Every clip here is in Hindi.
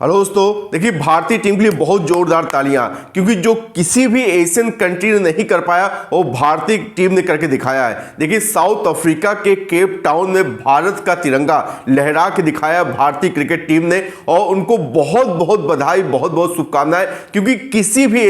हेलो दोस्तों, देखिए भारतीय टीम के लिए बहुत जोरदार तालियां, क्योंकि जो किसी भी एशियन कंट्री ने नहीं कर पाया वो भारतीय टीम ने करके दिखाया है। देखिए साउथ अफ्रीका के केप टाउन में भारत का तिरंगा लहरा के दिखाया भारतीय क्रिकेट टीम ने, और उनको बहुत बहुत बधाई, बहुत बहुत शुभकामनाएं, क्योंकि किसी भी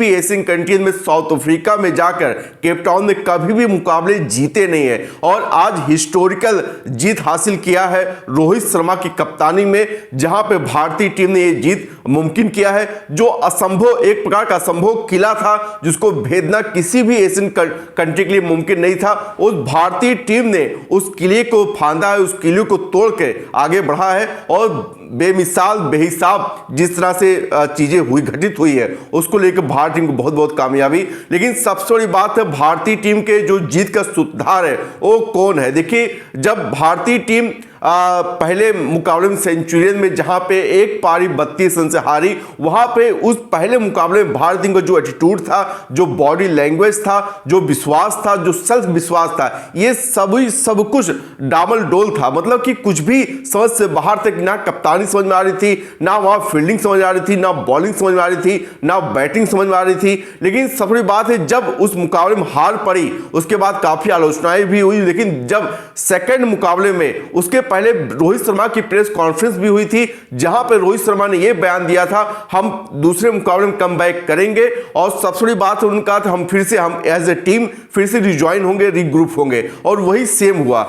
एशियन कंट्री में साउथ अफ्रीका में जाकर केप टाउन में कभी भी मुकाबले जीते नहीं है, और आज हिस्टोरिकल जीत हासिल किया है रोहित शर्मा की कप्तानी में, जहां पे भारतीय टीम ने यह जीत मुमकिन किया है। जो असंभव, एक प्रकार का असंभव किला था जिसको भेदना किसी भी एशियन कंट्री के लिए मुमकिन नहीं था, उस भारतीय टीम ने उस किले को फांदा है, उस किले को तोड़ के आगे बढ़ा है, और बेमिसाल बेहिसाब जिस तरह से चीजें घटित हुई है उसको लेकर भारतीय टीम को बहुत बहुत कामयाबी। लेकिन सबसे बड़ी बात है भारतीय टीम के जो जीत का सूत्रधार है वो कौन है। देखिए जब भारतीय टीम पहले मुकाबले में सेंचुरियन में जहां पे एक पारी 32 रन से हारी, वहां पे उस पहले मुकाबले में भारतीय टीम का जो एटीट्यूड था, जो बॉडी लैंग्वेज था, जो विश्वास था, जो सेल्फ विश्वास था, ये सब कुछ डामल डोल था। मतलब कि कुछ भी समझ से बाहर तक, ना कप्तानी समझ में आ रही थी, ना वहां फील्डिंग समझ में आ रही थी, ना बॉलिंग समझ में आ रही थी, ना बैटिंग समझ में आ रही थी। लेकिन सबसे बड़ी बात है जब उस मुकाबले में हार पड़ी उसके बाद काफी आलोचनाएं भी हुई, लेकिन जब सेकंड मुकाबले में उसके पहले रोहित शर्मा की प्रेस कॉन्फ्रेंस भी हुई थी, जहां पे रोहित शर्मा ने यह बयान दिया था हम दूसरे मुकाबले में कम बैक करेंगे, और सबसे बड़ी बात है उनका हम फिर से हम एज ए टीम फिर से रिज्वाइन होंगे, रीग्रुप होंगे, और वही सेम हुआ।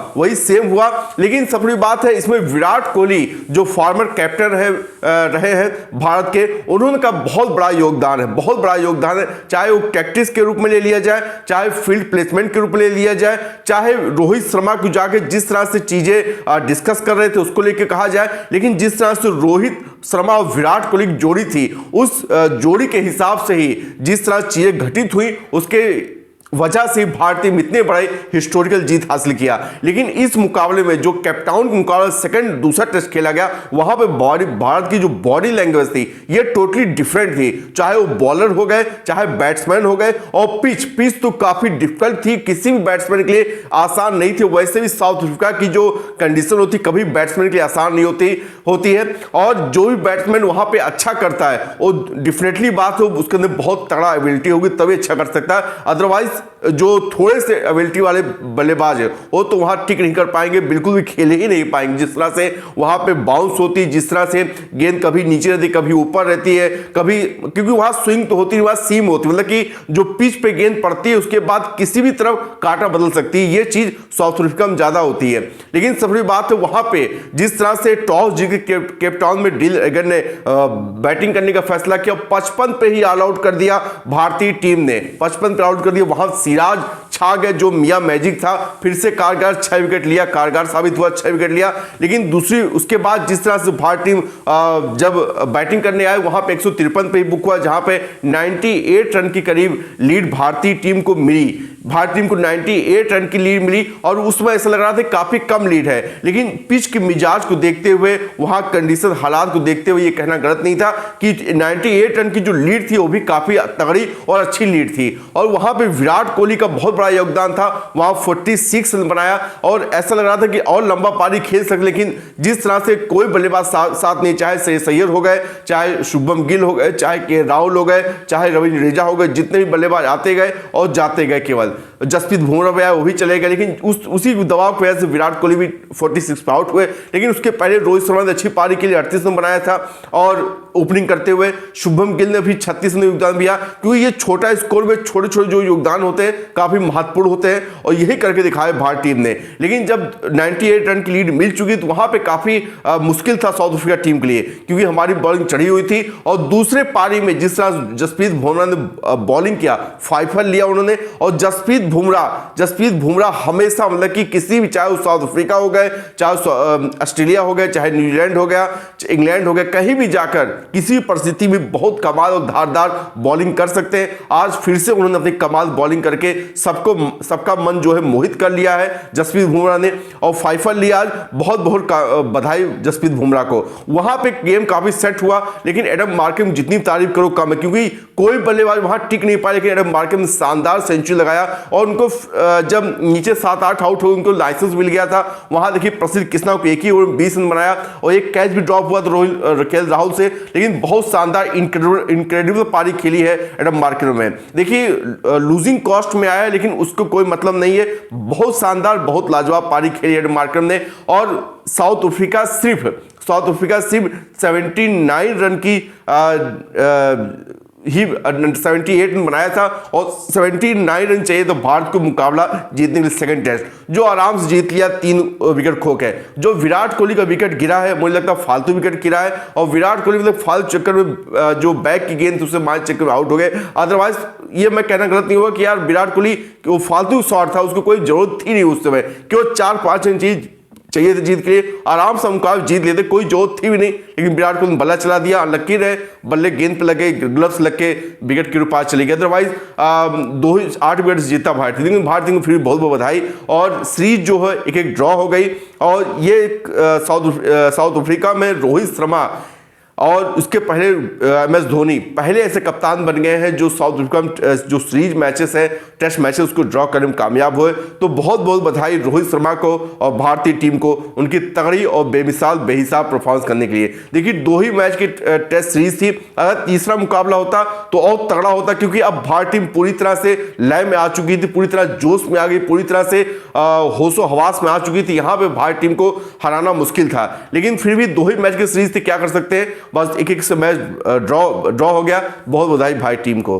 लेकिन सबसे बड़ी बात है इसमें विराट कोहली जो फॉर्मर कैप्टन रहे हैं भारत के, उन्होंने का बहुत बड़ा योगदान है, चाहे वो टैक्टिक्स के रूप में ले लिया जाए, चाहे फील्ड प्लेसमेंट के रूप में ले लिया जाए, चाहे रोहित शर्मा को जाके जिस तरह से चीजें डिस्कस कर रहे थे उसको लेकर कहा जाए। लेकिन जिस तरह से रोहित शर्मा और विराट कोहली की जोड़ी थी, उस जोड़ी के हिसाब से ही जिस तरह चीजें घटित हुई उसके वजह से भारतीय टीम इतने बड़े हिस्टोरिकल जीत हासिल किया। लेकिन इस मुकाबले में जो केप टाउन का मुकाबला दूसरा टेस्ट खेला गया, वहां पे भारत की जो बॉडी लैंग्वेज थी ये टोटली डिफरेंट थी, चाहे वो बॉलर हो गए, चाहे बैट्समैन हो गए, और पिच तो काफी डिफिकल्ट थी, किसी भी बैट्समैन के लिए आसान नहीं थी। वैसे भी साउथ अफ्रीका की जो कंडीशन होती कभी बैट्समैन के लिए आसान नहीं होती है, और जो भी बैट्समैन वहां पे अच्छा करता है वो डेफिनेटली बात हो उसके अंदर बहुत तगड़ा एबिलिटी होगी तभी अच्छा कर सकता है। अदरवाइज जो थोड़े से एबिलिटी वाले बल्लेबाज है वो तो वहां टिक नहीं कर पाएंगे, बिल्कुल भी खेले ही नहीं पाएंगे। जिस तरह से वहां पे बाउंस होती है, जिस तरह से गेंद कभी नीचे रहती कभी ऊपर रहती है, कभी क्योंकि वहां स्विंग तो होती है, वहां सीम होती है, मतलब कि जो पिच पे गेंद पड़ती है उसके बाद किसी भी तरफ कांटा बदल सकती है, ये चीज साउथ अफ्रीका में ज्यादा होती है। लेकिन सबसे बात है वहां पे जिस तरह से टॉस जीत के केप टाउन में डिल एगर ने बैटिंग करने का फैसला किया, 55 पे ही ऑल आउट कर दिया भारतीय टीम ने, 55 पे आउट कर दिया। वहां सिराज छा गए, जो मियां मैजिक था, फिर से कारगर 6 विकेट लिया, कारगर साबित हुआ, 6 विकेट लिया। लेकिन दूसरी उसके बाद जिस तरह से भारतीय टीम जब बैटिंग करने आए वहां पे 153 पे ही बुक हुआ, जहां पे 98 रन की करीब लीड भारतीय टीम को मिली। भारतीय टीम को 98 रन की लीड मिली, और उसमें ऐसा लग रहा था काफी कम लीड है, लेकिन पिच के मिजाज को देखते हुए, वहां कंडीशन हालात को देखते हुए ये कहना गलत नहीं था कि 98 रन की जो लीड थी वो भी काफी तगड़ी और अच्छी लीड थी। और वहां पे विराट कोहली का बहुत बड़ा योगदान था, वहां 46 रन बनाया, और ऐसा लग रहा था कि और लंबा पारी खेल सके, लेकिन जिस तरह से कोई बल्लेबाज साथ नहीं, चाहे श्रेयस अय्यर हो गए, चाहे शुभम गिल हो गए, चाहे के राहुल हो गए, चाहे रविंद्र जडेजा हो गए, जितने भी बल्लेबाज आते गए और जाते गए, केवल जसप्रीत बुमराह भी आया वो भी चले गए। लेकिन उसी दबाव की वजह से विराट कोहली भी 46 पे आउट हुए। लेकिन उसके पहले रोहित शर्मा ने अच्छी पारी के लिए 38 रन बनाया था, और ओपनिंग करते हुए शुभम गिल ने भी 36 रन योगदान दिया, क्योंकि ये छोटा स्कोर में छोटे छोटे जो योगदान होते हैं काफी महत्वपूर्ण होते हैं, और यही करके दिखाया भारतीय टीम ने। लेकिन जब 98 रन की लीड मिल चुकी तो वहां पे काफी मुश्किल था साउथ अफ्रीका टीम के लिए, क्योंकि हमारी बॉलिंग चढ़ी हुई थी। और दूसरे पारी में जिस तरह जसप्रीत बुमराह ने बॉलिंग किया, 5 रन लिया उन्होंने, और जसप्रीत बुमराह हमेशा, मतलब कि किसी भी, चाहे साउथ अफ्रीका हो गए, चाहे ऑस्ट्रेलिया हो गए, चाहे न्यूजीलैंड हो गया, इंग्लैंड हो गया, कहीं भी जाकर किसी भी परिस्थिति में बहुत कमाल और धारदार बॉलिंग कर सकते हैं। आज फिर से उन्होंने अपनी कमाल बॉलिंग करके सबका मन जो है मोहित कर लिया है जसप्रीत बुमराह ने, और 5 रन लिया। आज बहुत बहुत बधाई जसप्रीत बुमराह को। वहां पे गेम काफी सेट हुआ, लेकिन एडम मार्करम जितनी तारीफ करो कम है, क्योंकि कोई बल्लेबाज वहां टिक नहीं पाया, लेकिन एडम मार्करम ने शानदार सेंचुरी लगाया, और उनको जब नीचे 7-8 आउट हो उनको लाइसेंस मिल गया था। वहां देखिए प्रसिद्ध कृष्णा को एक ही ओवर 20 रन बनाया और एक कैच भी ड्रॉप हुआ था केएल राहुल से, लेकिन बहुत शानदार इनक्रेडिबल पारी खेली है एडम मार्करम में। देखिए लूजिंग कॉस्ट में आया लेकिन उसको कोई मतलब नहीं है, बहुत शानदार बहुत लाजवाब पारी खेली एडम मार्करम ने। और साउथ अफ्रीका सिर्फ 79 रन की 78 रन बनाया था और 79 रन चाहिए तो भारत को मुकाबला जीतने के लिए सेकंड टेस्ट, जो आराम से जीत लिया 3 विकेट खो के। जो विराट कोहली का विकेट गिरा है मुझे लगता है फालतू विकेट गिरा है और विराट कोहली मतलब फालतू चक्कर में जो बैक की गेंद उससे मार चक्कर में आउट हो गए। अदरवाइज ये मैं कहना गलत नहीं होगा कि यार विराट कोहली वो फालतू शॉट था, उसको कोई जरूरत थी नहीं उस समय, क्यों 4-5 रन चाहिए थे जीत के लिए, आराम से मुकाबला जीत लेते, कोई जरूरत थी भी नहीं। लेकिन विराट कोहली बल्ला चला दिया, अनलक्की रहे, बल्ले गेंद पे लगे, ग्लव्स लग के विकेट के पास चले गए। अदरवाइज 8 विकेट जीता भारतीय, लेकिन भारतीय को फिर बहुत बहुत बधाई। और सीरीज जो है 1-1 ड्रॉ हो गई और ये साउथ अफ्रीका में रोहित शर्मा और उसके पहले MS धोनी पहले ऐसे कप्तान बन गए हैं जो साउथ अफ्रीका में जो सीरीज मैचेस है टेस्ट मैचेस उसको ड्रॉ करने में कामयाब हुए। तो बहुत बहुत बधाई रोहित शर्मा को और भारतीय टीम को उनकी तगड़ी और बेमिसाल बेहिसाब परफॉर्मेंस करने के लिए। देखिए 2 ही मैच की टेस्ट सीरीज थी, अगर तीसरा मुकाबला होता तो और तगड़ा होता, क्योंकि अब भारतीय टीम पूरी तरह से लय में आ चुकी थी, पूरी तरह जोश में आ गई, पूरी तरह से होशो हवास में आ चुकी थी। यहाँ पे भारतीय टीम को हराना मुश्किल था, लेकिन फिर भी 2 ही मैच की सीरीज थी, क्या कर सकते हैं, बस 1-1 से मैच ड्रॉ हो गया। बहुत बधाई भाई टीम को।